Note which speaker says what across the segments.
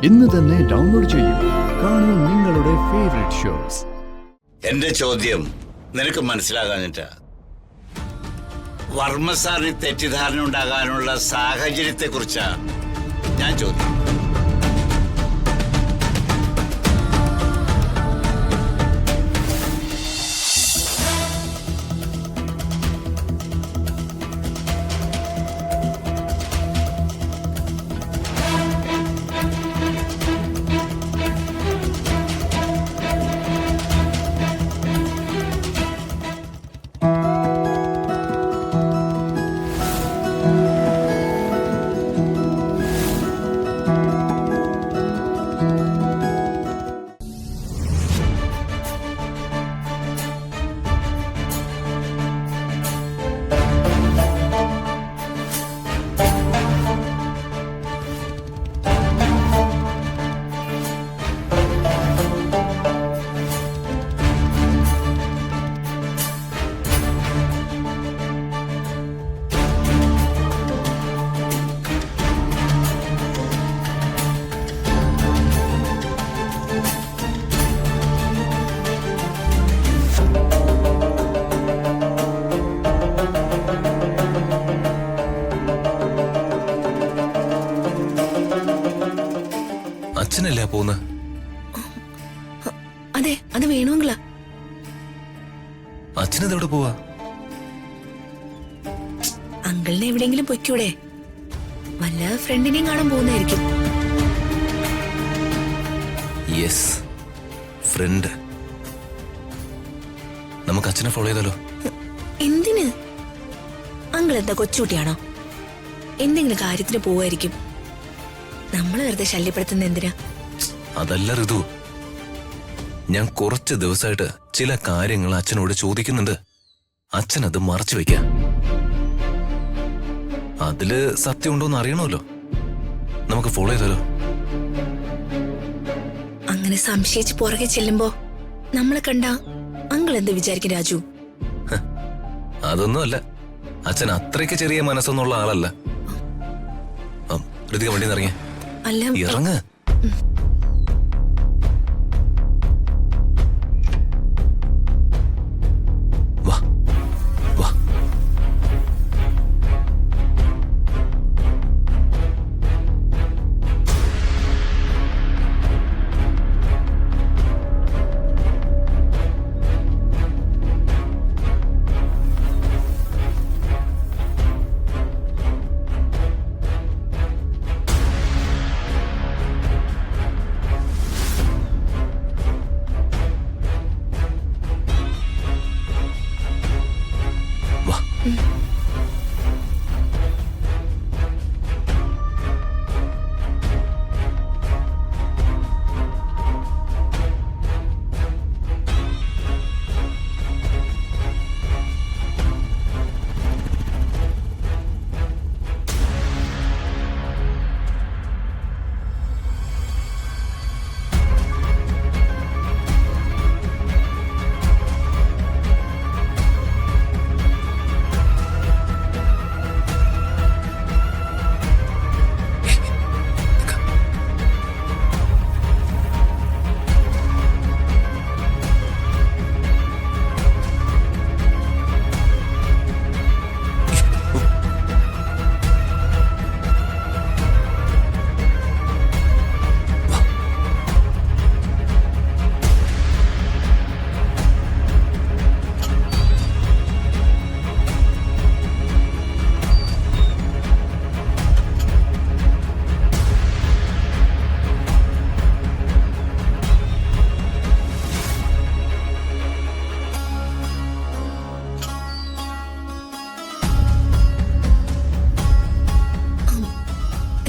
Speaker 1: ഇന്ന് തന്നെ ഡൗൺലോഡ് ചെയ്യൂ. കാണൂ നിങ്ങളുടെ ഫേവറേറ്റ് ഷോസ്.
Speaker 2: എന്റെ ചോദ്യം നിനക്ക് മനസ്സിലാകാനിട്ട വർമ്മ സാറിന് തെറ്റിദ്ധാരണ ഉണ്ടാകാനുള്ള സാഹചര്യത്തെ കുറിച്ചാണ് ഞാൻ ചോദ്യം.
Speaker 3: അച്ഛനല്ലേ പോന്ന്?
Speaker 4: അതെ, അത് വേണമെങ്കിലാ.
Speaker 3: അച്ഛനെവിടെ പോവാ?
Speaker 4: അങ്കിളിനെ എവിടെയെങ്കിലും പൊയ്ക്കൂടെ? വല്ല ഫ്രണ്ടിനെയും കാണാൻ പോകുന്നതായിരിക്കും.
Speaker 3: Yes, friend. നമുക്ക് അച്ഛനെ ഫോളോ ചെയ്താലോ?
Speaker 4: എന്തിന്? അങ്കിൾ എന്താ കൊച്ചുകുട്ടിയാണോ? എന്തെങ്കിലും കാര്യത്തിന് പോവായിരിക്കും. നമ്മള് വെറുതെ ശല്യപ്പെടുത്തുന്ന എന്തിനാ?
Speaker 3: അതല്ല ഋതു, ഞാൻ കുറച്ച് ദിവസമായിട്ട് ചില കാര്യങ്ങൾ അച്ഛനോട് ചോദിക്കുന്നുണ്ട്. അച്ഛൻ അത് മറച്ചു വെക്കാം. അതില് സത്യമുണ്ടോന്ന് അറിയണമല്ലോ. നമുക്ക് ഫോളോ ചെയ്താലോ?
Speaker 4: അങ്ങനെ സംശയിച്ച് പുറകെ ചെല്ലുമ്പോ നമ്മളെ കണ്ട അങ്കിൾ എന്ത് വിചാരിക്കും രാജു?
Speaker 3: അതൊന്നും അല്ല, അച്ഛൻ അത്രയ്ക്ക് ചെറിയ മനസ്സൊന്നുള്ള ആളല്ല. ഋതിക വണ്ടി ഇറങ്ങിയ
Speaker 4: അല്ല,
Speaker 3: ഇറങ്ങ്. വാ വാ.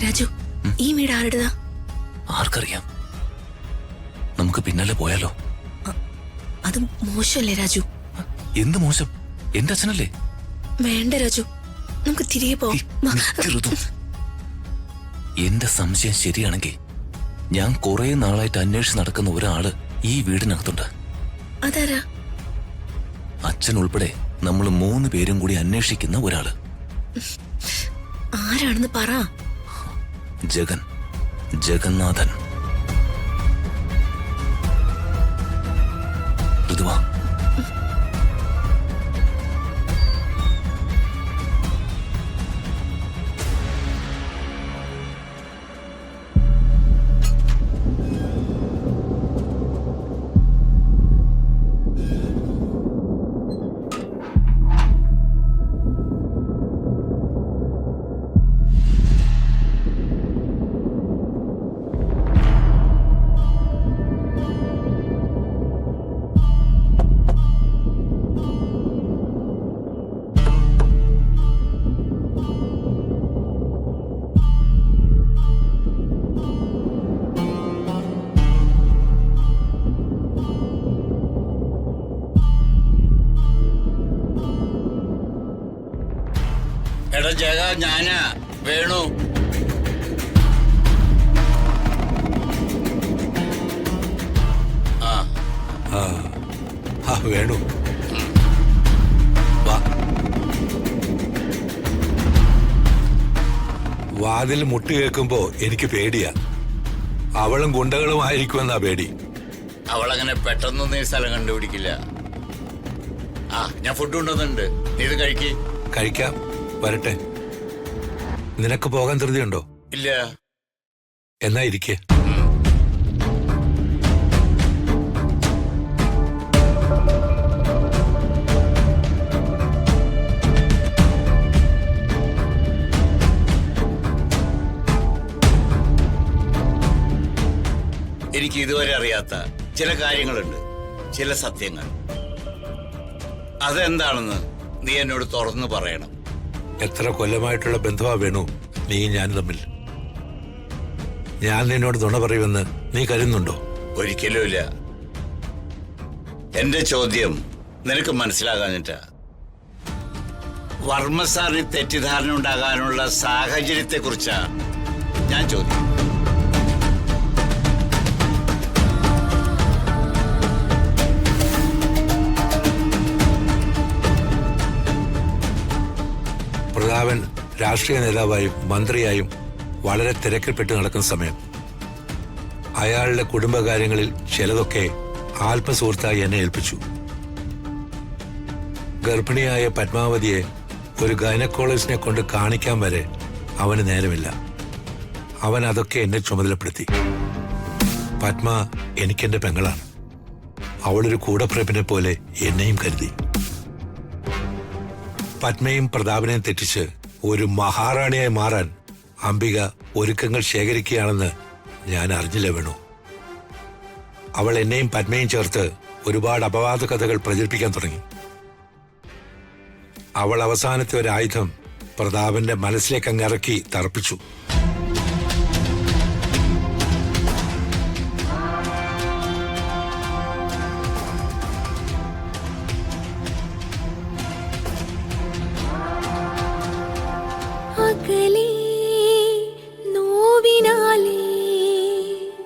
Speaker 4: രാജു, ഈ വീട് ആരുടേതാ?
Speaker 3: ആർക്കറിയാം? നമുക്ക് പിന്നാലെ പോയാലോ?
Speaker 4: അത് മോശമല്ലേ രാജു?
Speaker 3: എന്ത് മോശം? എന്റെ അച്ഛനല്ലേ?
Speaker 4: വേണ്ട രാജു, നമുക്ക് തിരികെ പോവാം.
Speaker 3: എന്റെ സംശയം ശരിയാണെങ്കിൽ ഞാൻ കുറെ നാളായിട്ട് അന്വേഷിച്ച് നടക്കുന്ന ഒരാള് ഈ വീടിനകത്തുണ്ട്.
Speaker 4: അതാരാ?
Speaker 3: അച്ഛൻ ഉൾപ്പെടെ നമ്മൾ 3 പേരും കൂടി അന്വേഷിക്കുന്ന ഒരാള്.
Speaker 4: ആരാണെന്ന് പറ.
Speaker 3: ജഗൻ. ജഗന്നാഥൻ. ഋതുവാ,
Speaker 2: എടാ ജഗ, ഞാനാ വേണു.
Speaker 5: വേണു വാ. വാതിൽ മുട്ടി കേൾക്കുമ്പോ എനിക്ക് പേടിയാ. അവളും ഗുണ്ടകളും ആയിരിക്കുമെന്നാ പേടി.
Speaker 2: അവളങ്ങനെ പെട്ടെന്നൊന്നും ഈ സ്ഥലം കണ്ടുപിടിക്കില്ല. ഞാൻ ഫുഡ് കൊണ്ടുവന്നിട്ടുണ്ട്, നീ ഇത് കഴിക്ക്.
Speaker 5: കഴിക്കാം, വരട്ടെ. നിനക്ക് പോകാൻ ധൃതിയുണ്ടോ?
Speaker 2: ഇല്ല.
Speaker 5: എന്നാ ഇരിക്കേ.
Speaker 2: എനിക്ക് ഇതുവരെ അറിയാത്ത ചില കാര്യങ്ങളുണ്ട്, ചില സത്യങ്ങൾ. അതെന്താണെന്ന് നീ എന്നോട് തുറന്നു പറയണം.
Speaker 5: എത്ര കൊല്ലമായിട്ടുള്ള ബന്ധമാ വേണു നീ ഞാൻ തമ്മിൽ. ഞാൻ നിന്നോട് നുണ പറയുമെന്ന് നീ കരുതുന്നുണ്ടോ?
Speaker 2: ഒരിക്കലുമില്ല. എന്റെ ചോദ്യം നിനക്ക് മനസ്സിലാകാഞ്ഞിട്ടാ. വർമ്മ സാറിന് തെറ്റിദ്ധാരണ ഉണ്ടാകാനുള്ള സാഹചര്യത്തെ കുറിച്ചാ ഞാൻ ചോദിക്കും.
Speaker 5: പ്രതാപൻ രാഷ്ട്രീയ നേതാവായും മന്ത്രിയായും വളരെ തിരക്കിൽപ്പെട്ട് നടക്കുന്ന സമയം അയാളുടെ കുടുംബകാര്യങ്ങളിൽ ചിലതൊക്കെ ആത്മസുഹൃത്തായി എന്നെ ഏൽപ്പിച്ചു. ഗർഭിണിയായ പത്മാവതിയെ ഒരു ഗൈനക്കോളജിസ്റ്റിനെ കൊണ്ട് കാണിക്കാൻ വരെ അവന് നേരമില്ല. അവൻ അതൊക്കെ എന്നെ ചുമതലപ്പെടുത്തി. പത്മ എനിക്കെന്റെ പെങ്ങളാണ്. അവളൊരു കൂടപ്പിറപ്പിനെ പോലെ എന്നെയും കരുതി. പത്മയും പ്രതാപനെയും തെറ്റിച്ച് ഒരു മഹാറാണിയായി മാറാൻ അംബിക ഒരുക്കങ്ങൾ ശേഖരിക്കുകയാണെന്ന് ഞാൻ അറിഞ്ഞില്ല വേണു. അവൾ എന്നെയും പത്മയും ചേർത്ത് ഒരുപാട് അപവാദ കഥകൾ പ്രചരിപ്പിക്കാൻ തുടങ്ങി. അവൾ അവസാനത്തെ ഒരു ആയുധം പ്രതാപന്റെ മനസ്സിലേക്ക് അങ്ങ് ഇറക്കി തറപ്പിച്ചു.